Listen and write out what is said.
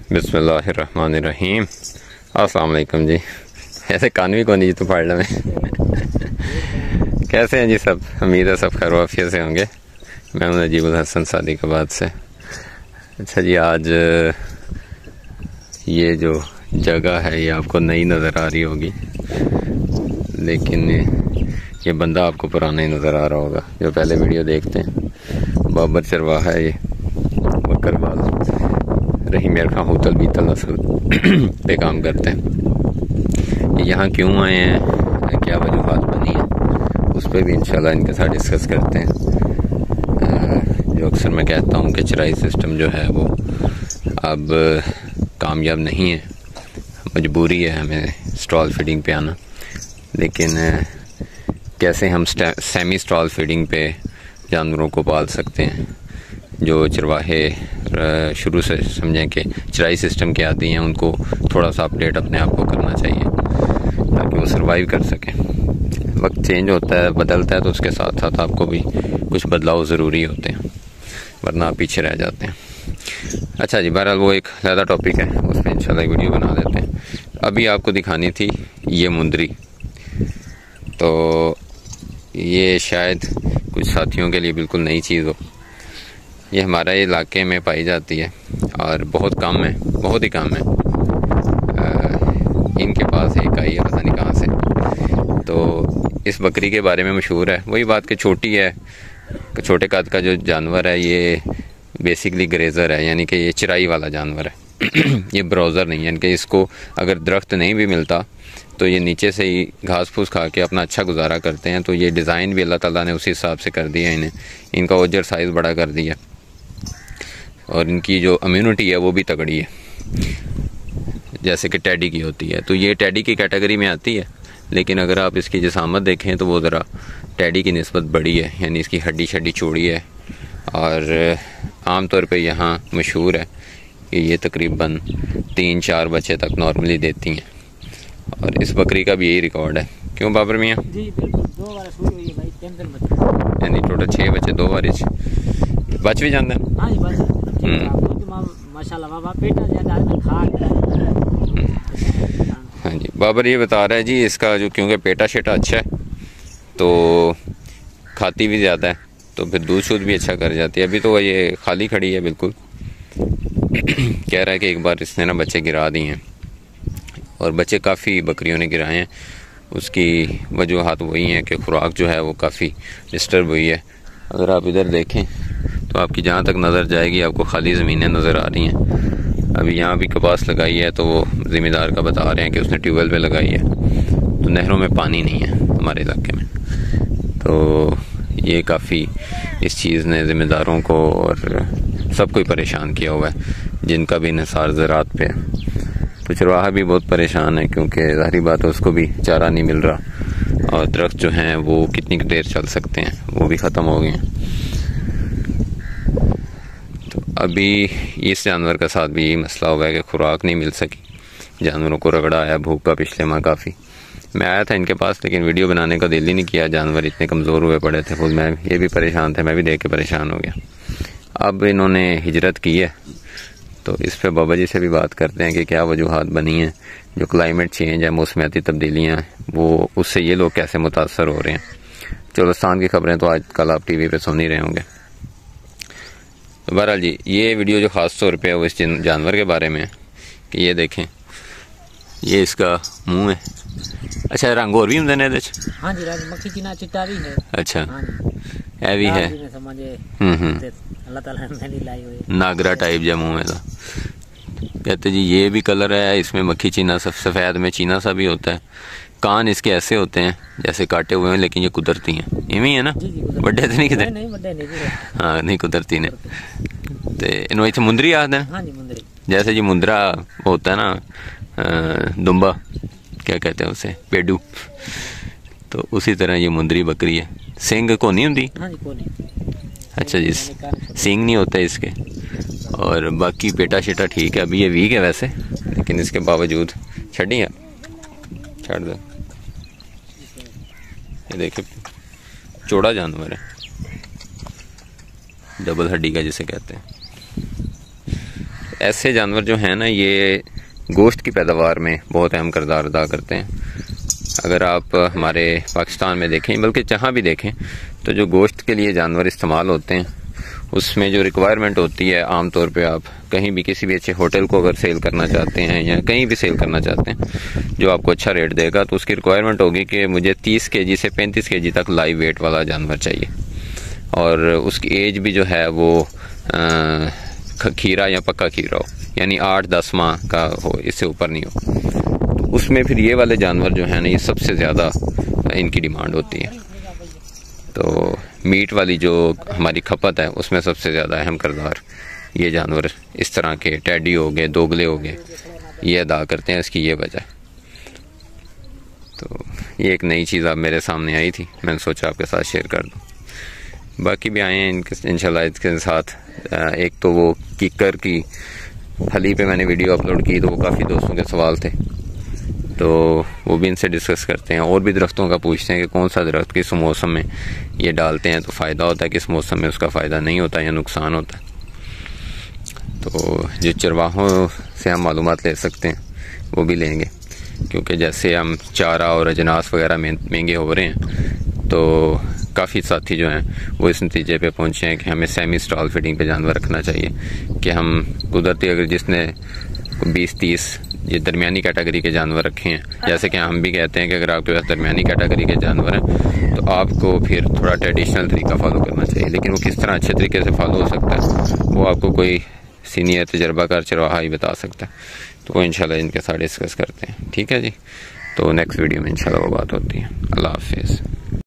बिस्मिल्लाहिर्रहमानिर्रहीम। अस्सलाम वालेकुम जी। ऐसे कानवी को नहीं तो पढ़ में कैसे हैं जी सब? उम्मीद है सब खैर वाफियत से होंगे। मैं हूं नजीबुल हसन सादिकाबाद से। अच्छा जी, आज ये जो जगह है ये आपको नई नज़र आ रही होगी, लेकिन ये बंदा आपको पुराना ही नज़र आ रहा होगा जो पहले वीडियो देखते हैं। बाबर चरवाहा है ये, बकरवाल रही मेरे खां होतल बीतल नस्ल पे काम करते हैं। यहाँ क्यों आए हैं, क्या वजूहात बनी है, उस पर भी इंशाल्लाह इनके साथ डिस्कस करते हैं। जो अक्सर मैं कहता हूँ कि चराई सिस्टम जो है वो अब कामयाब नहीं है, मजबूरी है हमें स्टॉल फीडिंग पे आना। लेकिन कैसे हम सेमी स्टॉल फीडिंग पे जानवरों को पाल सकते हैं। जो चरवाहे शुरू से समझें कि चराई सिस्टम के आती हैं, उनको थोड़ा सा अपडेट अपने आप को करना चाहिए ताकि वो सर्वाइव कर सकें। वक्त चेंज होता है, बदलता है, तो उसके साथ साथ आपको भी कुछ बदलाव ज़रूरी होते हैं, वरना आप पीछे रह जाते हैं। अच्छा जी, बहरहाल वो एक ज़्यादा टॉपिक है, उस पर इंशाल्लाह वीडियो बना देते हैं। अभी आपको दिखानी थी ये मुंदरी, तो ये शायद कुछ साथियों के लिए बिल्कुल नई चीज़ हो। ये हमारे इलाके में पाई जाती है और बहुत कम है, बहुत ही कम है। इनके पास एक आई है, पता नहीं कहाँ से। तो इस बकरी के बारे में मशहूर है, वही बात कि छोटी है, छोटे कद का जो जानवर है ये बेसिकली ग्रेजर है, यानी कि ये चराई वाला जानवर है ये ब्राउज़र नहीं है, यानी कि इसको अगर दरख्त नहीं भी मिलता तो ये नीचे से ही घास फूस खा के अपना अच्छा गुजारा करते हैं। तो ये डिज़ाइन भी अल्लाह ताला ने उसी हिसाब से कर दिया इन्हें, इनका ओजर साइज़ बड़ा कर दिया और इनकी जो इम्यूनिटी है वो भी तगड़ी है, जैसे कि टैडी की होती है। तो ये टैडी की कैटेगरी में आती है, लेकिन अगर आप इसकी जिसामत देखें तो वो ज़रा टैडी की निस्बत बड़ी है, यानी इसकी हड्डी शड्डी चौड़ी है। और आम तौर पे यहाँ मशहूर है कि ये तकरीबन 3-4 बच्चे तक नॉर्मली देती हैं, और इस बकरी का भी यही रिकॉर्ड है। क्यों बाबर मियाँ? जी बिल्कुल, 2 बार शुरू हुई है भाई, 3 बच्चे, यानी टोटल 6 बच्चे, 2 बार बच भी जाते हैं। हाँ जी, बस माशाल्लाह बाबा पेटा ज्यादा है, खा। हाँ जी, बाबर ये बता रहा है जी इसका जो, क्योंकि पेटा शेटा अच्छा है तो खाती भी ज़्यादा है, तो फिर दूध शूध भी अच्छा कर जाती है। अभी तो ये खाली खड़ी है बिल्कुल कह रहा है कि एक बार इसने ना बच्चे गिरा दिए हैं, और बच्चे काफ़ी बकरियों ने गिराए हैं। उसकी वजूहात वही हैं कि खुराक जो है वो काफ़ी डिस्टर्ब हुई है। अगर आप इधर देखें तो आपकी जहाँ तक नज़र जाएगी आपको खाली ज़मीनें नज़र आ रही हैं। अभी यहाँ भी कपास लगाई है, तो वो ज़मींदार का बता रहे हैं कि उसने ट्यूबवेल पे लगाई है, तो नहरों में पानी नहीं है हमारे इलाके में। तो ये काफ़ी इस चीज़ ने ज़िम्मेदारों को और सबको ही परेशान किया हुआ है, जिनका भी इंहिसार ज़राअत पे है। तो चरवाहा भी बहुत परेशान है, क्योंकि ज़ाहिर बात है उसको भी चारा नहीं मिल रहा, और दरख्त जो हैं वो कितनी देर चल सकते हैं, वो भी ख़त्म हो गए हैं। तो अभी इस जानवर का साथ भी यही मसला हुआ है कि खुराक नहीं मिल सकी, जानवरों को रगड़ा आया भूख का पिछले माह काफ़ी। मैं आया था इनके पास, लेकिन वीडियो बनाने का दिल ही नहीं किया, जानवर इतने कमज़ोर हुए पड़े थे। खुद मैं ये भी परेशान थे, मैं भी देख के परेशान हो गया। अब इन्होंने हिजरत की है, तो इस पे बाबा जी से भी बात करते हैं कि क्या वजूहात बनी हैं। जो क्लाइमेट चेंज है, मौसमियाती तब्दीलियाँ, वो उससे ये लोग कैसे मुतासर हो रहे हैं। चोलस्तान की खबरें तो आजकल आप टीवी पे सुन ही रहे होंगे। तो बहरहाल जी, ये वीडियो जो ख़ास तौर पे है वो इस जानवर के बारे में है कि ये देखें, ये इसका मुँह है। अच्छा, रंग और भी होंगे ने? हाँ जी, रंग मक्खी चीना चिट्टा भी है। अच्छा, हाँ जी, है भी है। अल्लाह ताला ने लाई हुई है, नागरा टाइप जो मुँह में था। कहते जी ये भी कलर है, इसमें मक्खी चीना सब सफ़ेद में चीना सा भी होता है। कान इसके ऐसे होते हैं जैसे काटे हुए हैं, लेकिन ये कुदरती हैं, इवें है ना? बड़े तो नहीं कितने? हाँ नहीं, कुदरती ने। तो इन्होंने इतने मुंदरी आखते हैं। हाँ जी, मुंदरी, जैसे जी मुंदरा होता है ना, दुम्बा क्या कहते हैं उसे, पेडू, तो उसी तरह ये मुंदरी बकरी है। सिंग को नहीं होती? हाँ जी, को नहीं। अच्छा जी, सींग नहीं होता इसके, और बाकी पेटा शेटा ठीक है। अभी ये वीक है वैसे, लेकिन इसके बावजूद छड़ी है, छड़ दो। ये देखिए चौड़ा जानवर है, डबल हड्डी का जिसे कहते हैं। ऐसे जानवर जो हैं ना, ये गोश्त की पैदावार में बहुत अहम किरदार अदा करते हैं। अगर आप हमारे पाकिस्तान में देखें, बल्कि जहाँ भी देखें, तो जो गोश्त के लिए जानवर इस्तेमाल होते हैं उसमें जो रिक्वायरमेंट होती है, आम तौर पे आप कहीं भी किसी भी अच्छे होटल को अगर सेल करना चाहते हैं या कहीं भी सेल करना चाहते हैं जो आपको अच्छा रेट देगा, तो उसकी रिक्वायरमेंट होगी कि मुझे 30 kg से 35 kg तक लाइव वेट वाला जानवर चाहिए, और उसकी एज भी जो है वो खीरा या पक्का खीरा हो, यानी 8-10 माह का हो, इससे ऊपर नहीं हो। तो उसमें फिर ये वाले जानवर जो है ना, ये सबसे ज़्यादा इनकी डिमांड होती है। तो मीट वाली जो हमारी खपत है उसमें सबसे ज़्यादा अहम किरदार ये जानवर, इस तरह के टैडी हो गए, दोगले हो गए, ये अदा करते हैं। इसकी ये वजह। तो ये एक नई चीज़ आप मेरे सामने आई थी, मैंने सोचा आपके साथ शेयर कर दूँ। बाकी भी आए हैं इनके इंशाल्लाह इसके साथ। एक तो वो किकर की फली पे मैंने वीडियो अपलोड की, तो वो काफ़ी दोस्तों के सवाल थे, तो वो भी इनसे डिस्कस करते हैं। और भी दरख्तों का पूछते हैं कि कौन सा दरख्त किस मौसम में ये डालते हैं तो फ़ायदा होता है, किस मौसम में उसका फ़ायदा नहीं होता या नुकसान होता है। तो जो चरवाहों से हम मालूमात ले सकते हैं वो भी लेंगे, क्योंकि जैसे हम चारा और अजनास वगैरह महंगे हो रहे हैं, तो काफ़ी साथी जो हैं वो इस नतीजे पे पहुँचे हैं कि हमें सेमी स्टॉल फीडिंग पे जानवर रखना चाहिए। कि हम कुदरती अगर जिसने 20-30 ये दरमियानी कैटेगरी के जानवर रखे हैं, जैसे कि हम भी कहते हैं कि अगर आपके पास दरमियानी कैटेगरी के जानवर हैं तो आपको फिर थोड़ा ट्रेडिशनल तरीका फॉलो करना चाहिए। लेकिन वो किस तरह अच्छे तरीके से फॉलो हो सकता है वो आपको कोई सीनियर तजर्बाकार चरवाहा ही बता सकता है। तो वो इंशाल्लाह इनके साथ डिस्कस करते हैं। ठीक है जी, तो नेक्स्ट वीडियो में इंशाल्लाह वो बात होती है। अल्लाह हाफिज़।